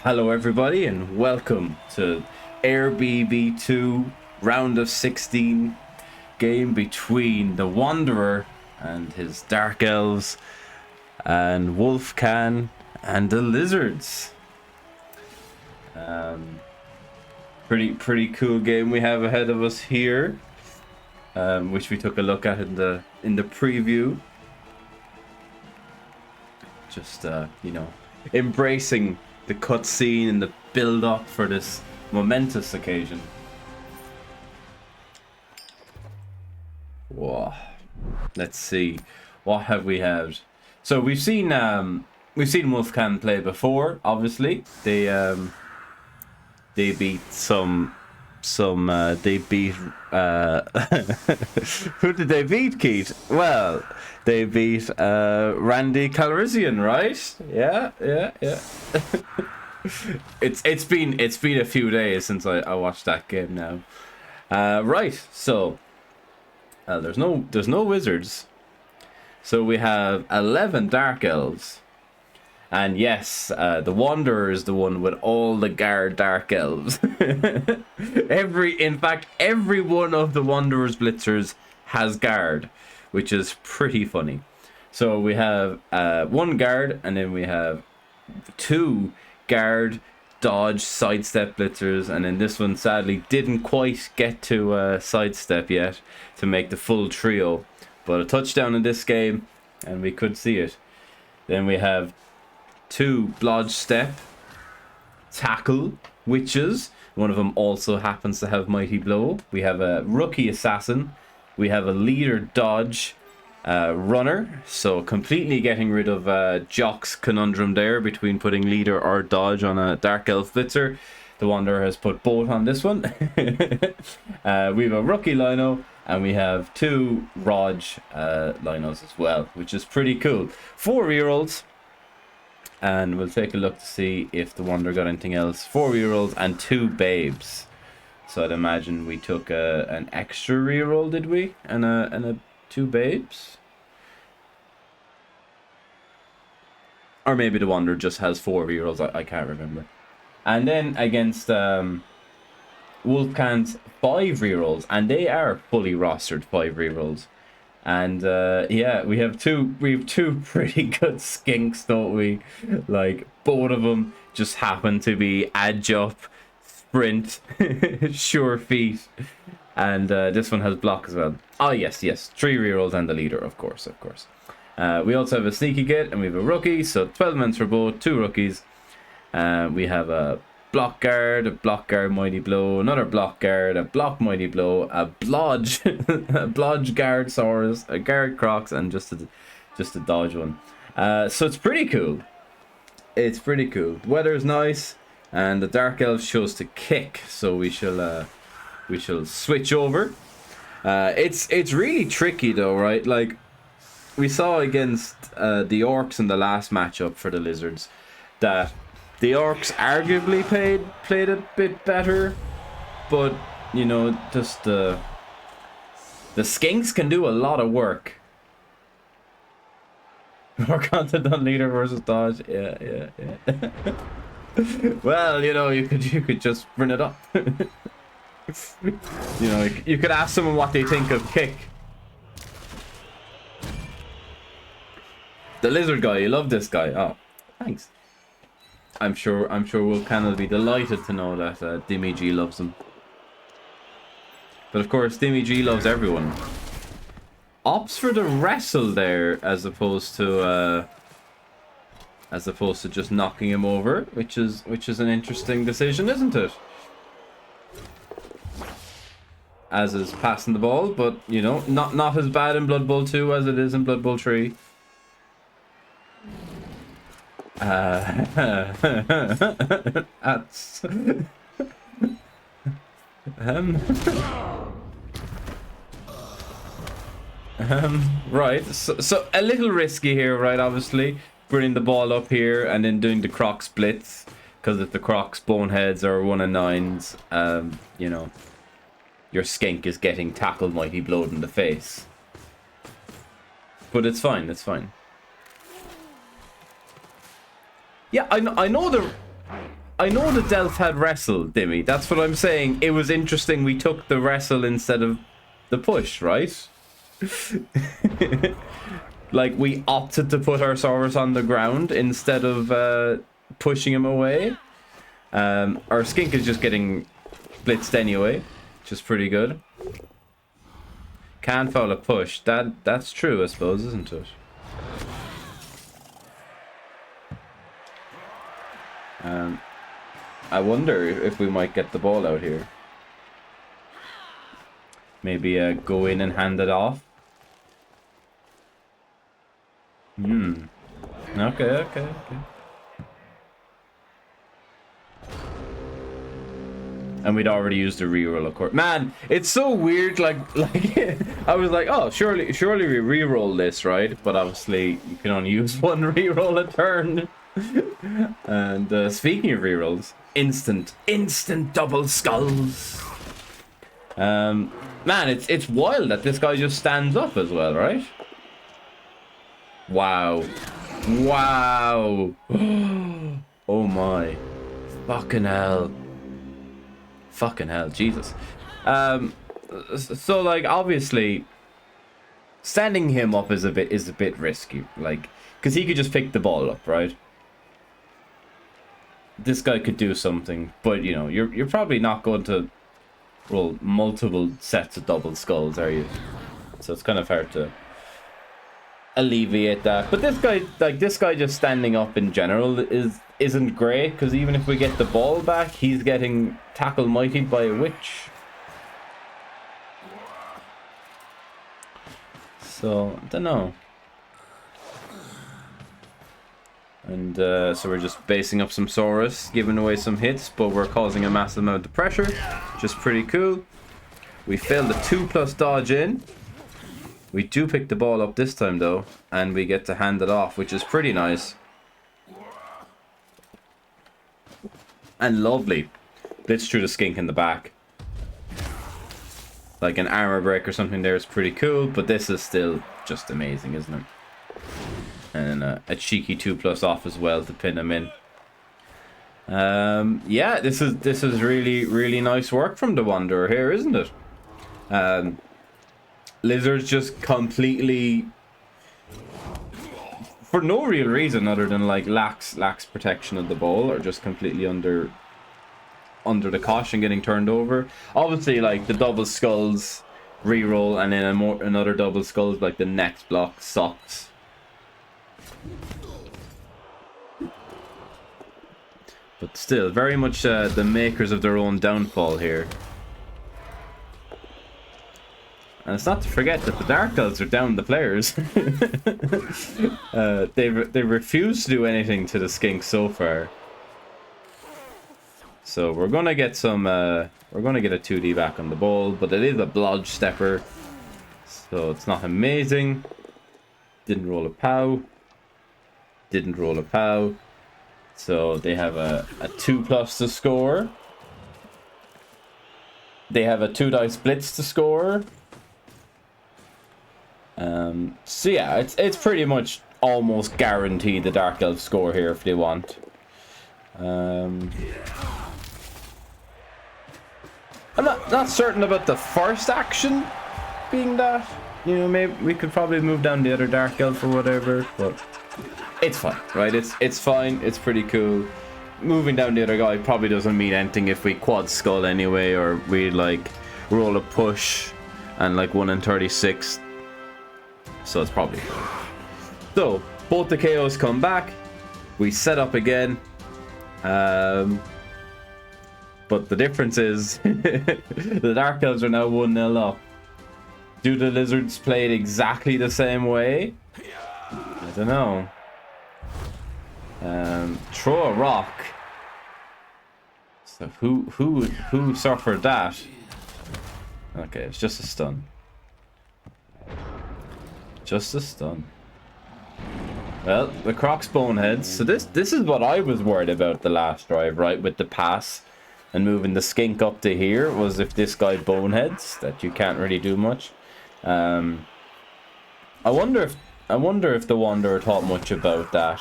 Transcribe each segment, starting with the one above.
Hello everybody and welcome to Éire BB2 round of 16 game between TheWanderer and his Dark Elves and Wolfkahn and the Lizards. Pretty cool game we have ahead of us here, which we took a look at in the preview. Just embracing the cutscene and the build-up for this momentous occasion. Whoa. Let's see, what have we had? So we've seen Wolfkahn play before. Obviously, they beat they beat who did they beat, Keith? Well, they beat Randy Calrissian, right? Yeah. It's been a few days since I watched that game now. Right, so there's no wizards, so we have 11 Dark Elves. And yes, the Wanderer is the one with all the guard Dark Elves. In fact, every one of the Wanderer's blitzers has guard, which is pretty funny. So we have one guard, and then we have two guard, dodge, sidestep blitzers, and then this one sadly didn't quite get to sidestep yet to make the full trio. But a touchdown in this game, and we could see it. Then we have two blodge step, tackle witches. One of them also happens to have mighty blow. We have a rookie assassin. We have a leader dodge runner. So completely getting rid of Jock's conundrum there between putting leader or dodge on a dark elf blitzer. The Wanderer has put both on this one. We have a rookie lino, and we have two Raj linos as well, which is pretty cool. 4-year-olds. And we'll take a look to see if the Wanderer got anything else. 4-year-olds and 2 babes. So I'd imagine we took an extra reroll, did we? And a 2 babes? Or maybe the Wanderer just has 4-year-olds, I can't remember. And then against Wolfkahnn's 5 rerolls, and they are fully rostered 5 rerolls. And yeah, we have two pretty good skinks, don't we? Like, both of them just happen to be edge up, sprint, sure feet, and this one has block as well. Oh yes, 3 rerolls and the leader, of course. We also have a sneaky git, and we have a rookie, so 12 men for both, 2 rookies. We have a block guard mighty blow, another block guard, a block mighty blow, a blodge a blodge guard Saurus, a guard crocs, and just a dodge one. So it's pretty cool. The weather is nice, and the Dark Elves chose to kick, so we shall switch over. It's really tricky though, right? Like, we saw against the orcs in the last matchup for the Lizards that the orcs arguably played a bit better, but you know, just the skinks can do a lot of work. More content on leader versus dodge. Yeah. Well, you know, you could just bring it up. You know, you could ask someone what they think of kick. The lizard guy, you love this guy. Oh, thanks. I'm sure Wolfkahn will be delighted to know that Dimmy G loves him. But of course, Dimmy G loves everyone. Opts for the wrestle there, as opposed to just knocking him over, which is an interesting decision, isn't it? As is passing the ball, but you know, not as bad in Blood Bowl 2 as it is in Blood Bowl 3. That's right, so a little risky here, right? Obviously bringing the ball up here and then doing the croc splits, because if the crocs boneheads are 1 and 9s, you know, your skink is getting tackled mighty blowed in the face. But it's fine. Yeah, I know the I know the Delph had wrestle, Dimmy. That's what I'm saying. It was interesting we took the wrestle instead of the push, right? Like, we opted to put our Saurus on the ground instead of pushing him away. Our Skink is just getting blitzed anyway, which is pretty good. Can't foul a push. That's true, I suppose, isn't it? I wonder if we might get the ball out here. Maybe go in and hand it off. Okay. And we'd already used a reroll, of course. Man, it's so weird. Like I was like, oh, surely we reroll this, right? But obviously, you can only use one reroll a turn. And speaking of rerolls, instant double skulls. Man, it's wild that this guy just stands up as well, right? Wow. Oh my. Fucking hell, Jesus. So like obviously standing him up is a bit risky, like, because he could just pick the ball up, right? This guy could do something, but you know, you're probably not going to roll multiple sets of double skulls, are you? So it's kind of hard to alleviate that. But this guy just standing up in general isn't great, because even if we get the ball back, he's getting tackle mightied by a witch. So I don't know. And so we're just basing up some Saurus, giving away some hits, but we're causing a massive amount of pressure, which is pretty cool. We failed the 2+ dodge in. We do pick the ball up this time though, and we get to hand it off, which is pretty nice. And lovely. Blitz through the Skink in the back. Like an armor break or something there is pretty cool, but this is still just amazing, isn't it? And a cheeky 2+ off as well to pin him in. Yeah, this is really nice work from TheWanderer here, isn't it? Lizards just completely, for no real reason other than like lacks protection of the ball, or just completely under the caution getting turned over. Obviously, like the double skulls reroll, and then another double skulls, like the next block sucks. But still, very much the makers of their own downfall here. And it's not to forget that the Dark Elves are down the players. They refuse to do anything to the Skink so far. So we're gonna get some. We're gonna get a 2D back on the ball, but it is a blodge stepper, so it's not amazing. Didn't roll a POW. Didn't roll a POW. So they have a 2+ to score. They have a 2-dice blitz to score. So yeah, it's pretty much almost guaranteed the Dark Elves score here if they want. I'm not certain about the first action being that. You know, maybe we could probably move down the other Dark Elf or whatever, but it's fine, right? It's fine. It's pretty cool. Moving down the other guy probably doesn't mean anything if we quad skull anyway, or we like roll a push and like 1 in 36. So it's probably fine. So both the KOs come back. We set up again. But the difference is the Dark Elves are now 1-0 up. Do the Lizards play it exactly the same way? I don't know. Throw a rock. So who suffered that? Okay, it's just a stun. Just a stun. Well, the Croc's boneheads. So this is what I was worried about the last drive, right? With the pass and moving the Skink up to here, was if this guy boneheads, that you can't really do much. I wonder if TheWanderer thought much about that.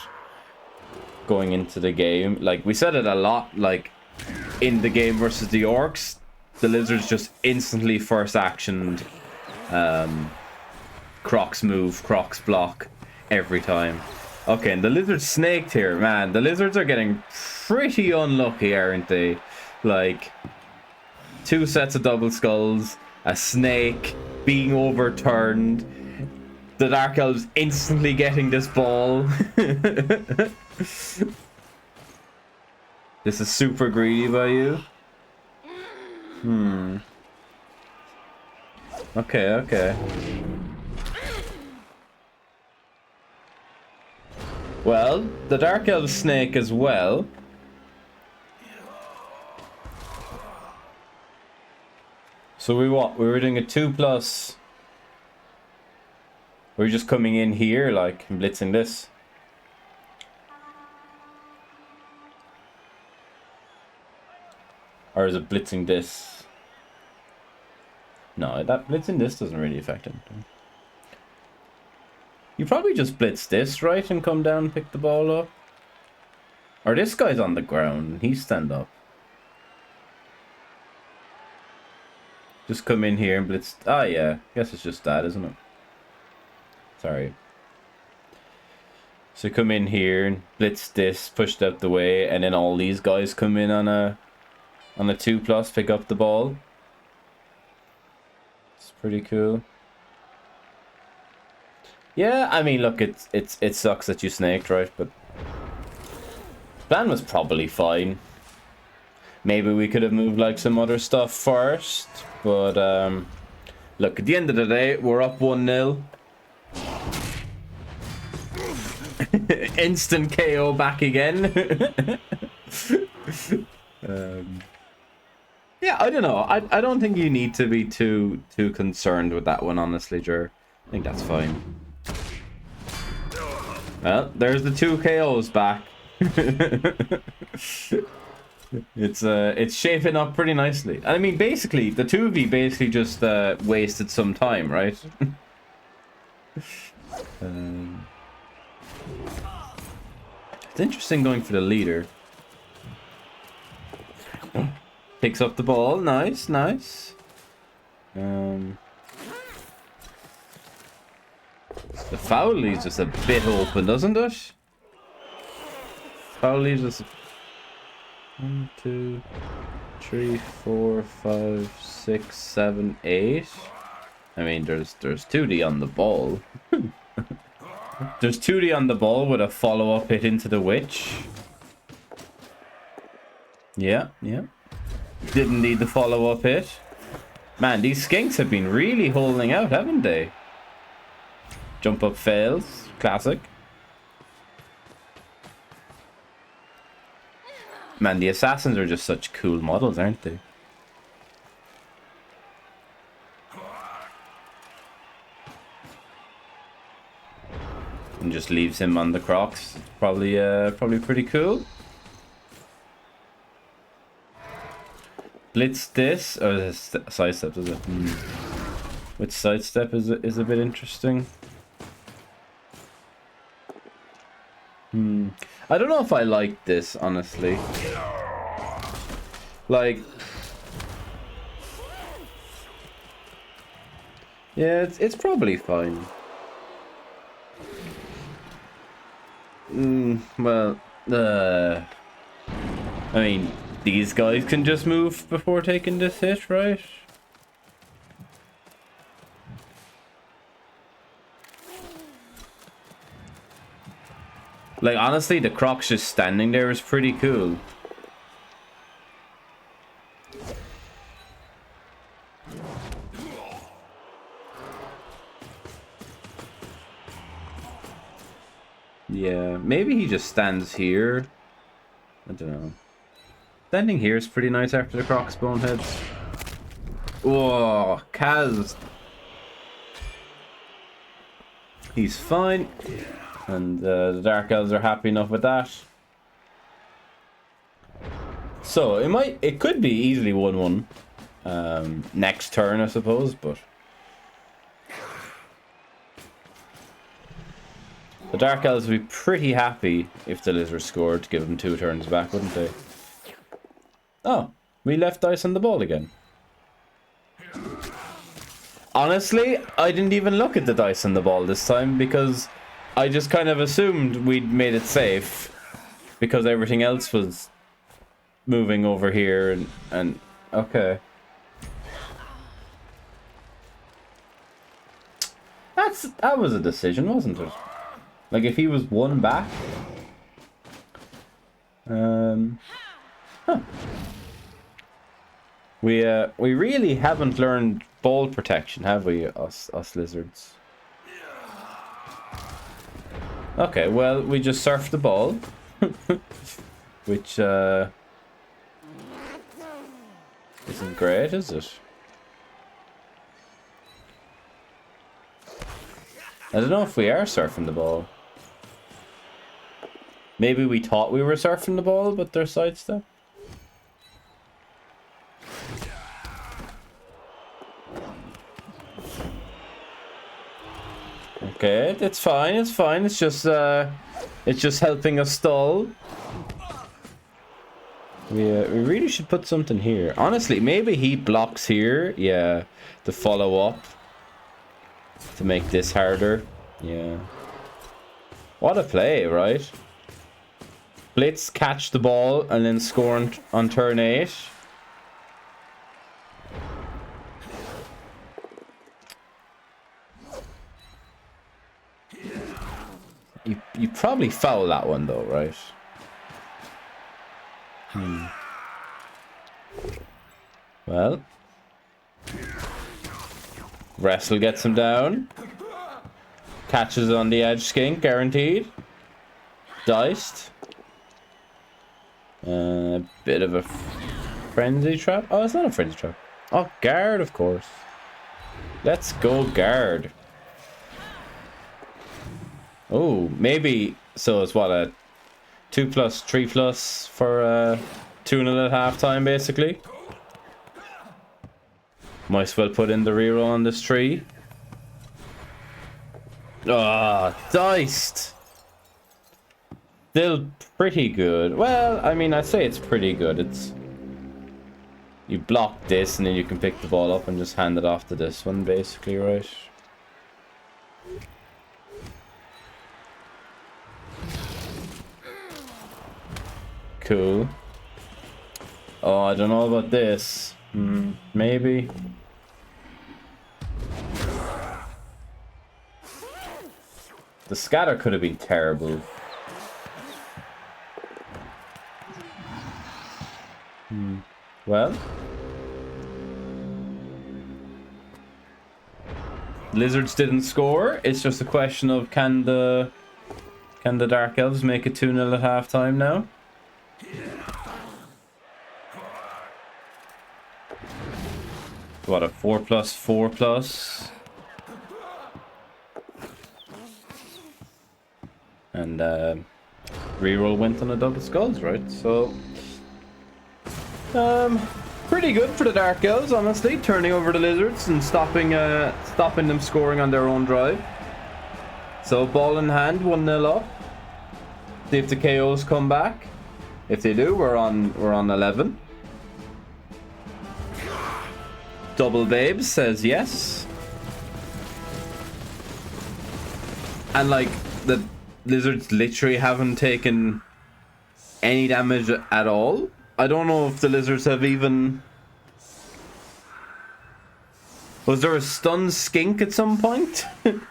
going into the game. Like, we said it a lot, like, in the game versus the orcs, the lizards just instantly first actioned Croc's move, Croc's block every time. Okay, and the lizard snaked here. Man, the lizards are getting pretty unlucky, aren't they? Like, 2 sets of double skulls, a snake being overturned, the Dark Elves instantly getting this ball. This is super greedy by you. Okay, okay. Well, the Dark Elves snake as well. So we were doing a 2+. We're just coming in here, like, and blitzing this. Or is it blitzing this? No, that blitzing this doesn't really affect him. You probably just blitz this, right? And come down and pick the ball up. Or this guy's on the ground. He's stand up. Just come in here and blitz. Ah, yeah. Guess it's just that, isn't it? Sorry. So come in here and blitz this, push it out the way, and then all these guys come in on a 2+, pick up the ball. It's pretty cool. Yeah, I mean, look, it sucks that you snaked, right? But plan was probably fine. Maybe we could have moved like some other stuff first, but look, at the end of the day, we're up 1-0. Instant KO back again. Yeah, I don't know. I don't think you need to be too concerned with that one, honestly, Jer. I think that's fine. Well, there's the 2 KOs back. It's shaping up pretty nicely. I mean, basically, the 2v basically just wasted some time, right? It's interesting going for the leader. Picks up the ball. Nice, nice. The foul leaves us a bit open, doesn't it? Foul leaves us 1, 2, 3, 4, 5, 6, 7, 8. I mean, there's 2D on the ball. There's 2D on the ball with a follow-up hit into the witch. Yeah, yeah. Didn't need the follow-up hit. Man, these skinks have been really holding out, haven't they? Jump up fails. Classic. Man, the assassins are just such cool models, aren't they? And just leaves him on the Crocs. Probably pretty cool. Blitz this. Oh, sidestep, is it? Which sidestep is a bit interesting. I don't know if I like this, honestly. Like, yeah, it's probably fine. Well, I mean, these guys can just move before taking this hit, right? Like, honestly, the Crocs just standing there is pretty cool. Yeah, maybe he just stands here. I don't know. Standing here is pretty nice after the Crocs boneheads. Whoa, Kaz. He's fine. And the Dark Elves are happy enough with that. So it could be easily 1-1 next turn, I suppose, but The Dark Elves would be pretty happy if the Lizards scored to give them 2 turns back, wouldn't they? Oh, we left dice on the ball again. Honestly, I didn't even look at the dice on the ball this time because I just kind of assumed we'd made it safe because everything else was moving over here and okay. That was a decision, wasn't it? Like if he was 1 back. Huh. We really haven't learned ball protection, have we, us lizards? Okay, well, we just surfed the ball. Which isn't great, is it? I don't know if we are surfing the ball. Maybe we thought we were surfing the ball, but they're sidestep. Okay, it's fine, it's fine. It's just helping us stall. We really should put something here. Honestly, maybe he blocks here, yeah, to follow up. To make this harder. Yeah. What a play, right? Blitz, catch the ball, and then score on turn 8. You probably foul that one though, right? Well. Wrestle gets him down. Catches on the edge skink, guaranteed. Diced. Bit of a frenzy trap. Oh, it's not a frenzy trap. Oh, guard, of course. Let's go guard. Oh, maybe. So it's what, a 2+, 3+ for 2.5 time, basically. Might as well put in the reroll on this tree. Ah, diced. Still pretty good. Well, I mean, I'd say it's pretty good. It's you block this and then you can pick the ball up and just hand it off to this one, basically, right? Cool. Oh, I don't know about this. Maybe. The scatter could have been terrible. Well. Lizards didn't score. It's just a question of can the Dark Elves make it 2-0 at halftime now? What, a 4+, 4+? And reroll went on a double skulls, right? So pretty good for the Dark Elves, honestly, turning over the Lizards and stopping them scoring on their own drive. So ball in hand, 1-0 up. See if the KOs come back. If they do, we're on 11. Double Babes says yes. And like the Lizards literally haven't taken any damage at all. I don't know if the Lizards have even... Was there a stunned skink at some point? I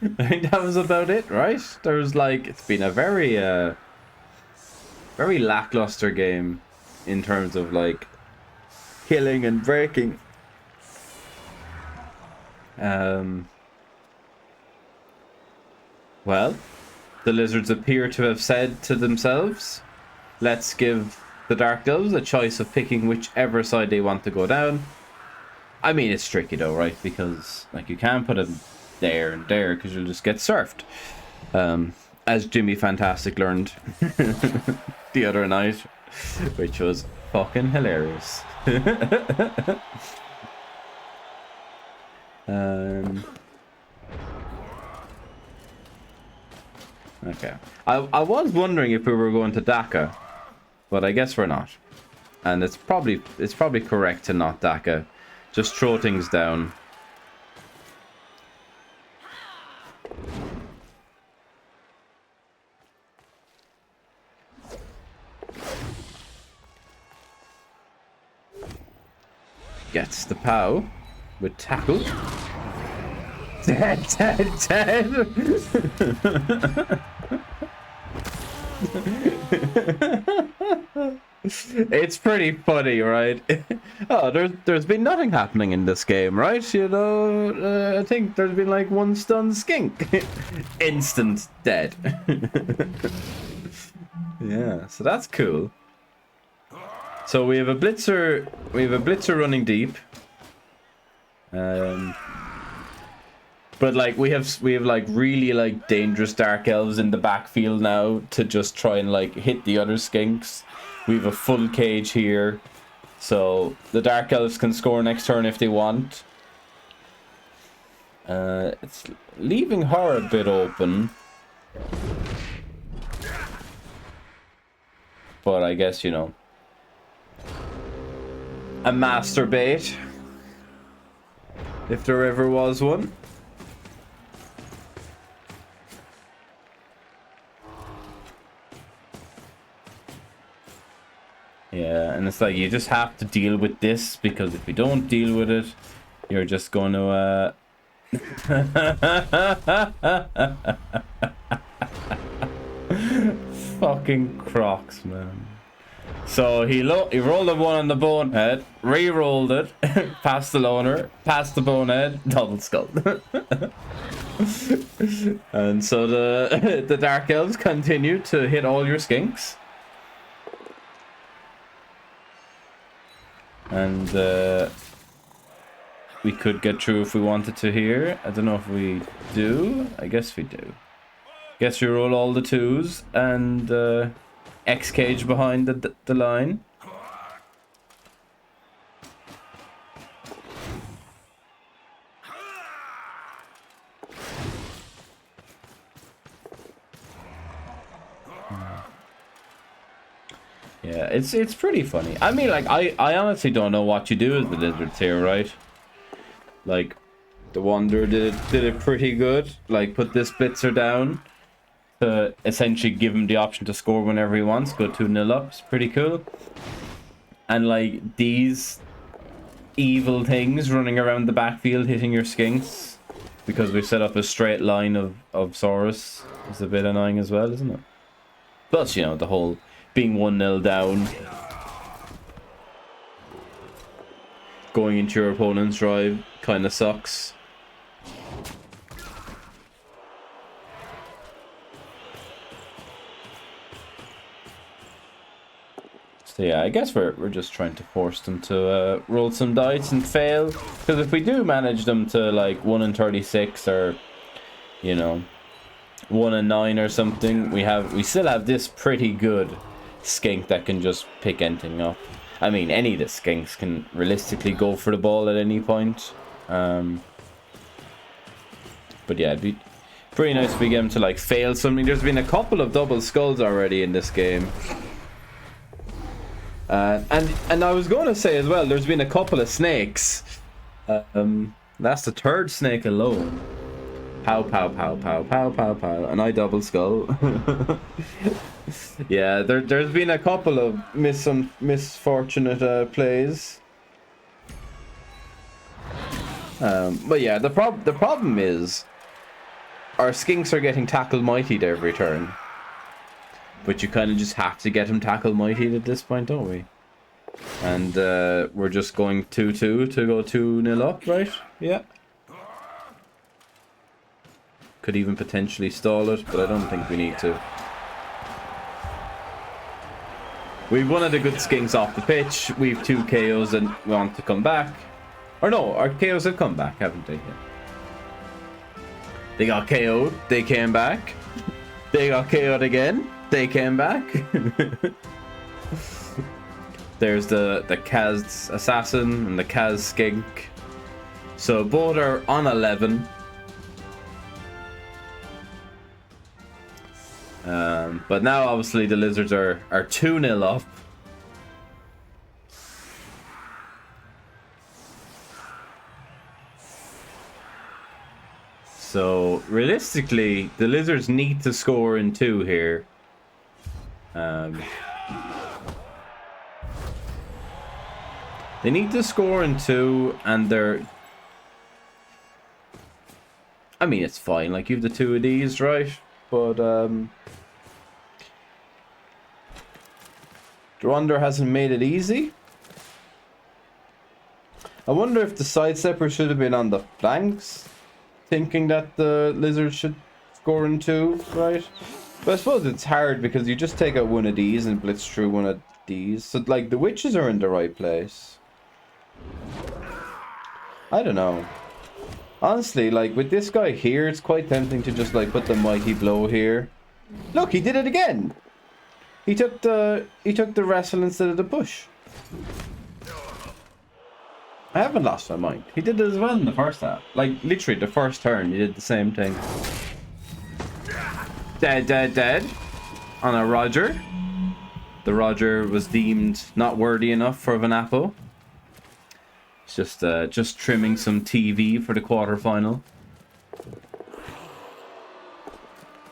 think that was about it, right? There's like... It's been a very very lackluster game in terms of like killing and breaking. Well, the Lizards appear to have said to themselves, let's give the Dark Elves a choice of picking whichever side they want to go down. I mean, it's tricky though, right? Because like you can't put them there and there because you'll just get surfed. As Jimmy Fantastic learned the other night, which was fucking hilarious. Okay. I was wondering if we were going to Daka, but I guess we're not. And it's probably correct to not Daka. Just throw things down. Gets the POW with tackle. Dead. It's pretty funny, right? Oh, there's been nothing happening in this game, right? You know, I think there's been like one stunned skink. Instant dead. Yeah, so that's cool. So we have a blitzer. We have a blitzer running deep. But like we have like really like dangerous dark elves in the backfield now to just try and like hit the other skinks. We have a full cage here, so the dark elves can score next turn if they want. It's leaving her a bit open, but I guess, you know, a master bait, if there ever was one. Yeah, and it's like you just have to deal with this, because if you don't deal with it, you're just going to fucking Crocs, man. So he rolled a 1 on the bonehead, re-rolled it, past the loner, past the bonehead, double skull. And so the dark elves continue to hit all your skinks. And we could get through if we wanted to here. I don't know if we do. I guess we do. Guess you roll all the 2s and X cage behind the line. Yeah, it's pretty funny. I mean, like, I honestly don't know what you do with the lizards here, right? Like, TheWanderer did it pretty good. Like, put this blitzer down to essentially give him the option to score whenever he wants. Go 2-0 up. It's pretty cool. And, like, these evil things running around the backfield hitting your skinks because we've set up a straight line of Saurus is a bit annoying as well, isn't it? Plus, you know, the whole being 1-0 down, going into your opponent's drive kind of sucks. So yeah, I guess we're just trying to force them to roll some dice and fail, because if we do manage them to like 1 in 36 or, you know, 1 in 9 or something, we still have this pretty good skink that can just pick anything up. I mean, any of the skinks can realistically go for the ball at any point. But yeah, it'd be pretty nice if we get them to like fail something. There's been a couple of double skulls already in this game. And I was going to say as well, there's been a couple of snakes. That's the 3rd snake alone. Pow, pow, pow, pow, pow, pow, pow. And I double skull. Yeah, there's been a couple of misfortunate plays. But yeah, the problem is our skinks are getting tackle mightied every turn. But you kind of just have to get them tackle mightied at this point, don't we? And we're just going 2-2 to go 2-0 up, right? Yeah. Could even potentially stall it, but I don't think we need to. We've one of the good skinks off the pitch. We've 2 KOs and want to come back. Or no, our KOs have come back, haven't they? Yeah. They got KO'd, they came back. They got KO'd again, they came back. There's the Kaz Assassin and the Kaz Skink. So both are on 11. But now obviously the Lizards are 2-0 up. So realistically, the Lizards need to score in 2 here. They need to score in 2, and they're... I mean, it's fine. Like, you have the 2 of these, right? But TheWanderer hasn't made it easy. I wonder if the sidestepper should have been on the flanks, thinking that the Lizards should score in 2, right? But I suppose it's hard because you just take out one of these and blitz through one of these. So, like, the witches are in the right place. I don't know. Honestly, like, with this guy here, it's quite tempting to just, like, put the mighty blow here. Look, he did it again! He took the wrestle instead of the push. I haven't lost my mind. He did it as well in the first half. Like, literally, the first turn, he did the same thing. Dead, dead, dead. On a Roger. The Roger was deemed not worthy enough for an apple. It's just trimming some TV for the quarterfinal.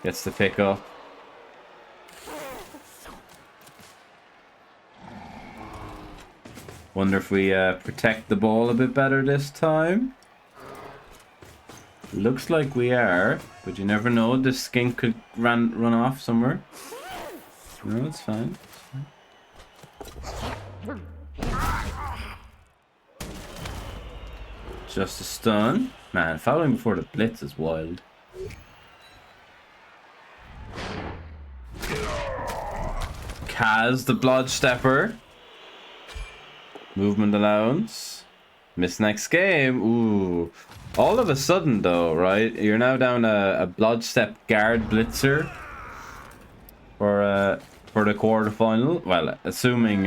Gets the pick up. Wonder if we protect the ball a bit better this time. Looks like we are, but you never know. This skink could run off somewhere. No, it's fine. Just a stun. Man, fouling before the blitz is wild. Kaz, the Bloodstepper. Movement allowance. Miss next game. Ooh. All of a sudden, though, right? You're now down a Bloodstep guard blitzer for the quarterfinal. Well, assuming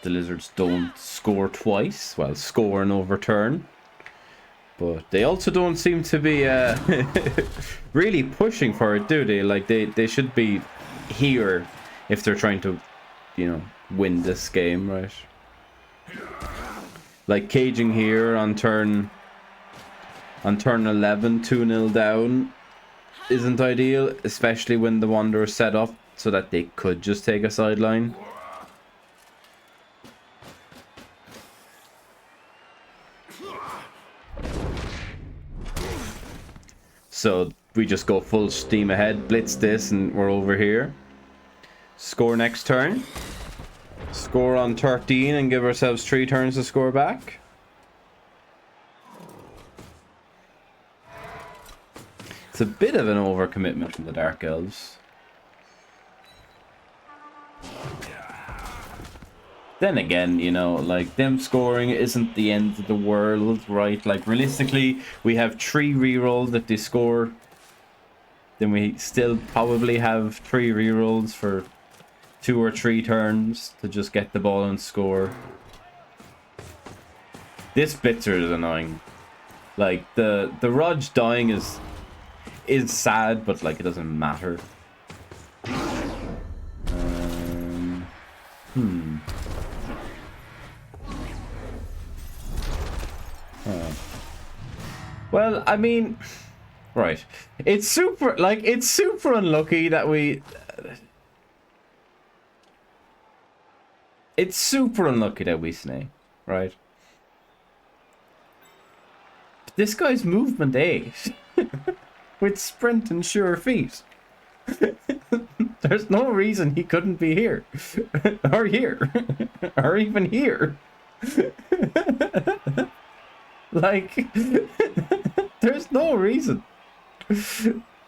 the Lizards don't score twice. Well, score and overturn. But they also don't seem to be really pushing for it, do they? Like, they should be here if they're trying to, you know, win this game, right? Like, caging here on turn 11, 2-0 down isn't ideal, especially when the Wanderer set up so that they could just take a sideline. So we just go full steam ahead, blitz this, and we're over here. Score next turn. Score on 13 and give ourselves 3 turns to score back. It's a bit of an overcommitment from the Dark Elves. Then again, you know, like, them scoring isn't the end of the world, right? Like, realistically, we have 3 rerolls if they score. Then we still probably have 3 rerolls for 2 or 3 turns to just get the ball and score. This blitzer is annoying. Like, the Rog dying is sad, but, like, it doesn't matter. Well, I mean, right. It's super unlucky that we... It's super unlucky that we snake, right? But this guy's movement 8 with sprint and sure feet. There's no reason he couldn't be here. Or here. Or even here. Like, there's no reason.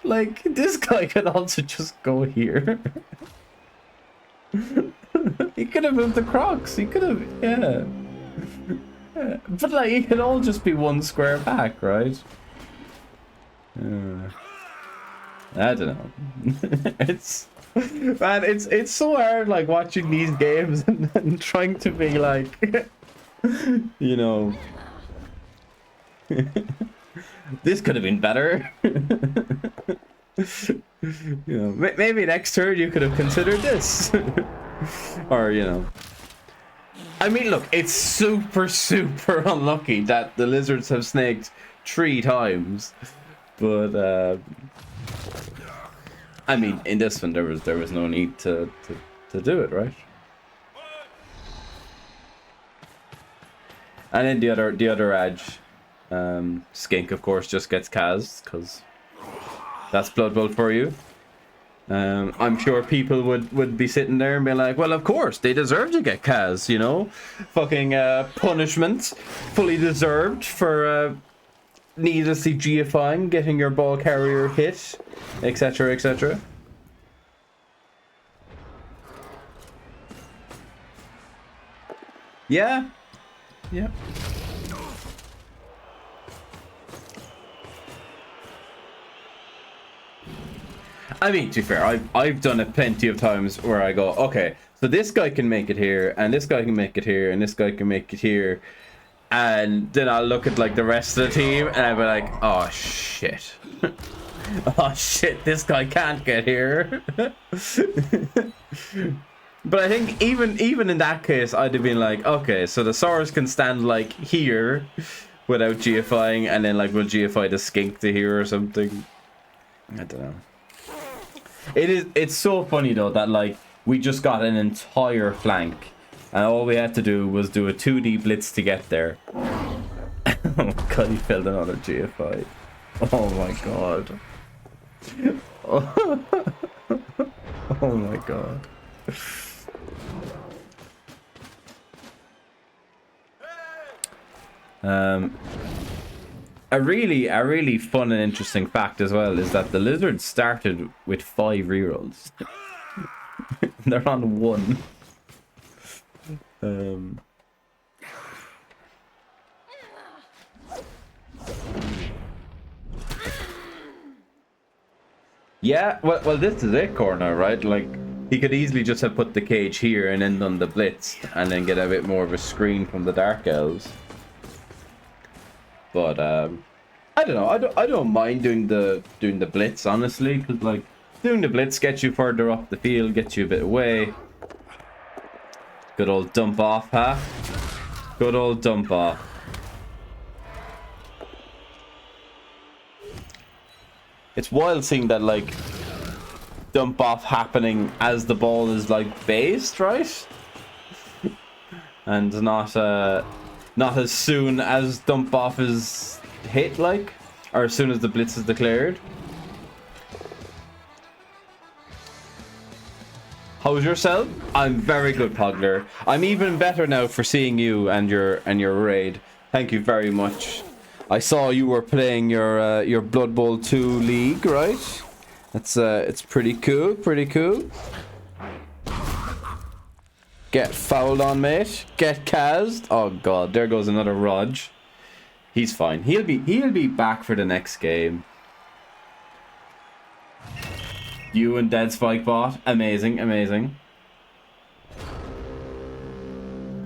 Like, this guy could also just go here. He could have moved the Crocs. He could have, yeah. But, like, it could all just be 1 square back, right? I don't know. Man, it's so hard, like, watching these games and trying to be like, you know, This could have been better. You know, maybe next turn you could have considered this. Or, you know. I mean, look, it's super, super unlucky that the lizards have snaked 3 times. But, I mean, in this one, there was no need to do it, right? And then the other edge, Skink, of course, just gets Kaz, because that's Blood Bowl for you. I'm sure people would be sitting there and be like, well, of course, they deserve to get Kaz, you know? Fucking punishment, fully deserved for needlessly GFIing, getting your ball carrier hit, etc., etc. Yeah. Yeah. I mean, to be fair, I've done it plenty of times where I go, okay, so this guy can make it here, and this guy can make it here, and this guy can make it here, and then I'll look at like the rest of the team, and I'll be like, oh shit, oh shit, this guy can't get here. But I think even in that case, I'd have been like, okay, so the Saurus can stand like here without GFIing, and then like we'll GFI the Skink to here or something. I don't know. It's so funny though that like we just got an entire flank and all we had to do was do a 2D blitz to get there. Oh my god, he failed another GFI. Oh my god. Oh my god. A really fun and interesting fact as well is that the lizards started with 5 rerolls. They're on 1. Yeah, well, this is it, Corner, right? Like, he could easily just have put the cage here and then done the blitz, and then get a bit more of a screen from the Dark Elves. But I don't know. I don't mind doing the blitz, honestly, because like doing the blitz gets you further up the field, gets you a bit away. Good old dump off, huh? Good old dump off. It's wild seeing that like dump off happening as the ball is like based, right? And not as soon as dump off is hit, like, or as soon as the blitz is declared. How's yourself? I'm very good, Pogler. I'm even better now for seeing you and your raid. Thank you very much. I saw you were playing your Blood Bowl 2 league, right? That's it's pretty cool, pretty cool. Get fouled on, mate. Get Kaz'd. Oh god, there goes another Raj. He's fine. He'll be back for the next game. You and Dead Spike bot. Amazing, amazing.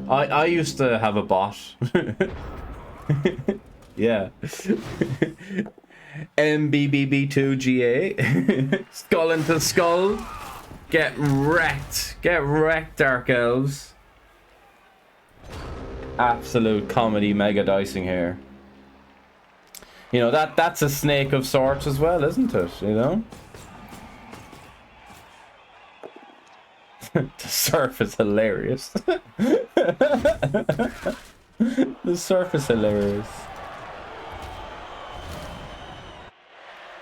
I used to have a bot. Yeah. BB2 GA. Skull into skull. Get wrecked. Get wrecked, Dark Elves. Absolute comedy mega dicing here. You know, that's a snake of sorts as well, isn't it? You know? The surf is hilarious. The surf is hilarious.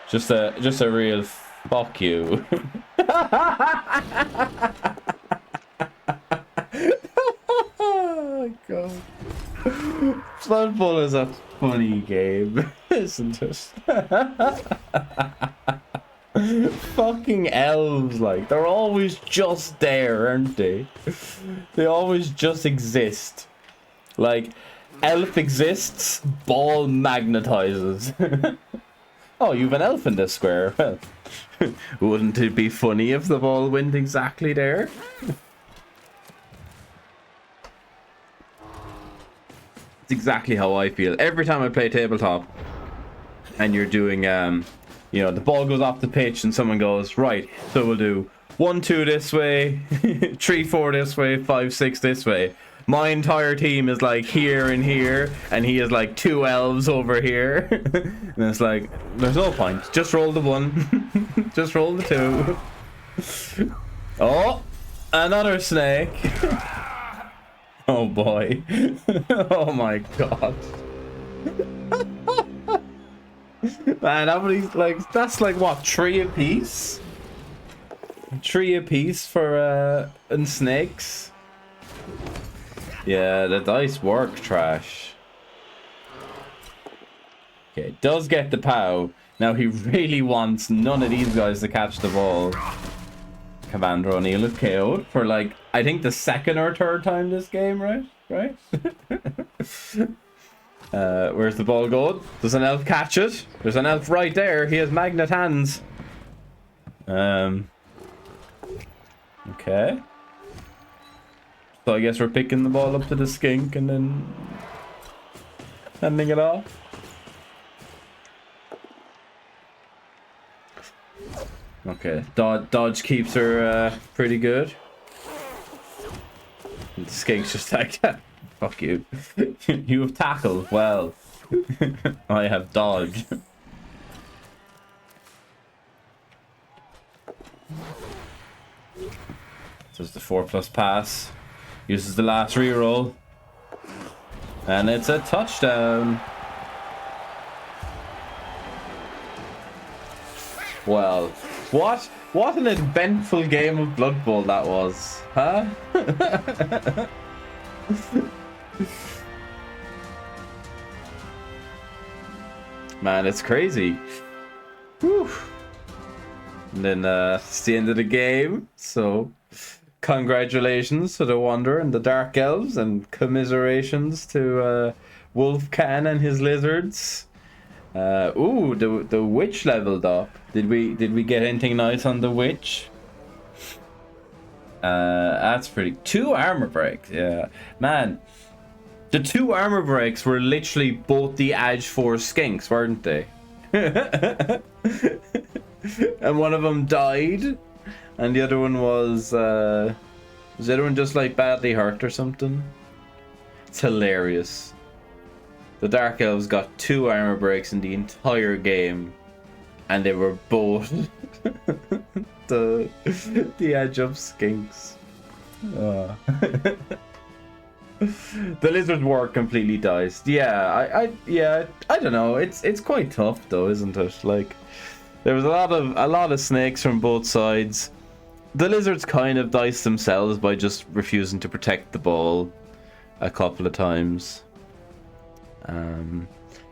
Just a real fuck you. Oh my god. Blood Bowl is a funny game, isn't it? Fucking elves, like, they're always just there, aren't they? They always just exist. Like, elf exists, ball magnetizes. Oh, you've an elf in this square. Well, wouldn't it be funny if the ball went exactly there? It's exactly how I feel every time I play tabletop. and you're doing you know, the ball goes off the pitch and someone goes, right, so we'll do 1, 2 this way, 3, 4 this way, 5, 6 this way. My entire team is like here and here, and he is like 2 elves over here. And it's like, there's no point. Just roll the 1. Just roll the 2. Oh, another snake. Oh boy. Oh my god. Man, how many, like, that's like what, 3 apiece? 3 apiece for and snakes. Yeah, the dice work trash. Okay, does get the POW. Now he really wants none of these guys to catch the ball. Commander O'Neill is KO'd for like, I think the 2nd or 3rd time this game, right? Right? Where's the ball going? Does an elf catch it? There's an elf right there. He has magnet hands. Okay. So I guess we're picking the ball up to the skink and then handing it off. Okay, dodge keeps her pretty good. And the skink's just like, fuck you. You have tackle. Well, I have dodge. Does the 4+ pass. Uses the last reroll. And it's a touchdown. Well, what an eventful game of Blood Bowl that was, huh? Man, it's crazy. Whew. And then it's the end of the game, so congratulations to the Wanderer and the Dark Elves, and commiserations to Wolfkahn and his lizards. Ooh, the witch leveled up. Did we get anything nice on the witch? That's pretty. 2 armor breaks. Yeah, man. The 2 armor breaks were literally both the Edge 4 skinks, weren't they? And one of them died, and the other one was the other one just like badly hurt or something? It's hilarious. The Dark Elves got 2 armor breaks in the entire game, and they were both the Edge up skinks. The lizards were completely diced. Yeah, I don't know. It's quite tough though, isn't it? Like, there was a lot of snakes from both sides. The lizards kind of diced themselves by just refusing to protect the ball a couple of times.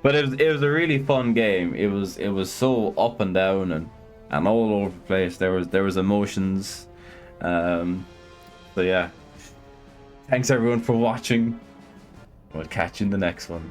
But it was a really fun game. It was so up and down and all over the place. There was emotions. So yeah. Thanks everyone for watching. We'll catch you in the next one.